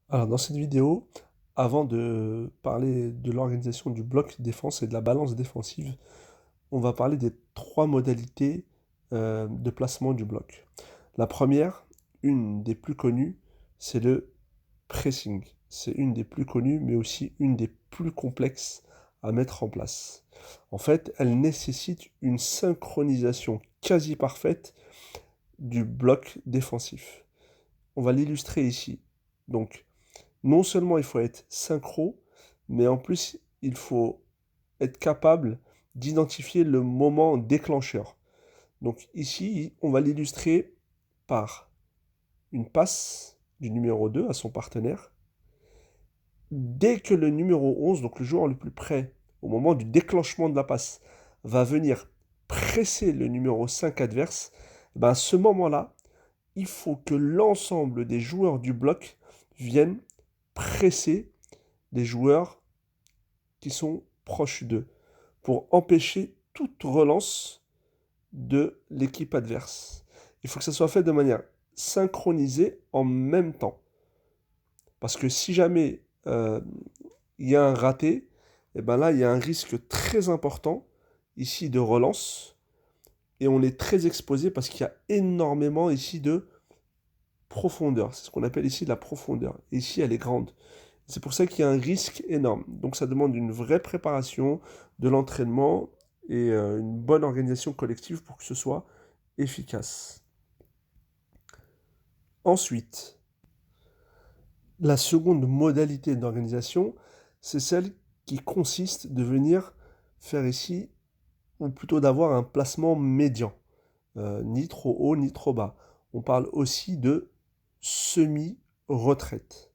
Alors dans cette vidéo, avant de parler de l'organisation du bloc défense et de la balance défensive, on va parler des trois modalités de placement du bloc. La première, une des plus connues, c'est le pressing. C'est une des plus connues, mais aussi une des plus complexes à mettre en place. En fait, elle nécessite une synchronisation quasi parfaite du bloc défensif. On va l'illustrer ici. Donc, non seulement il faut être synchro, mais en plus, il faut être capable d'identifier le moment déclencheur. Donc ici, on va l'illustrer par une passe du numéro 2 à son partenaire. Dès que le numéro 11, donc le joueur le plus près, au moment du déclenchement de la passe, va venir presser le numéro 5 adverse, ben à ce moment-là, il faut que l'ensemble des joueurs du bloc viennent presser les joueurs qui sont proches d'eux pour empêcher toute relance de l'équipe adverse. Il faut que ça soit fait de manière synchronisée en même temps. Parce que si jamais il y a un raté, et ben là, il y a un risque très important ici de relance. Et on est très exposé parce qu'il y a énormément ici de profondeur. C'est ce qu'on appelle ici la profondeur. Et ici, elle est grande. C'est pour ça qu'il y a un risque énorme. Donc ça demande une vraie préparation, de l'entraînement et une bonne organisation collective pour que ce soit efficace. Ensuite, la seconde modalité d'organisation, c'est celle qui consiste de venir faire ici, ou plutôt d'avoir un placement médian, ni trop haut ni trop bas. On parle aussi de semi-retraite.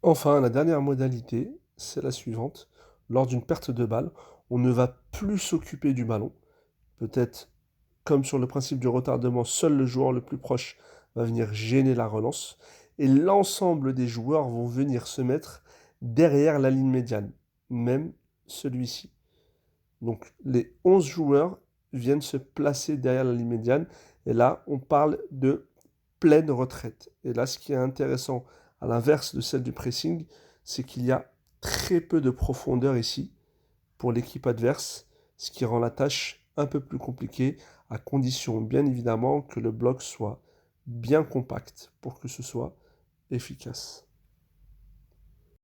Enfin, la dernière modalité, c'est la suivante. Lors d'une perte de balle, on ne va plus s'occuper du ballon. Peut-être, comme sur le principe du retardement, seul le joueur le plus proche va venir gêner la relance. Et l'ensemble des joueurs vont venir se mettre derrière la ligne médiane, même celui-ci. Donc les 11 joueurs viennent se placer derrière la ligne médiane. Et là, on parle de pleine retraite. Et là, ce qui est intéressant, à l'inverse de celle du pressing, c'est qu'il y a très peu de profondeur ici pour l'équipe adverse, ce qui rend la tâche un peu plus compliquée, à condition bien évidemment que le bloc soit bien compact pour que ce soit efficace.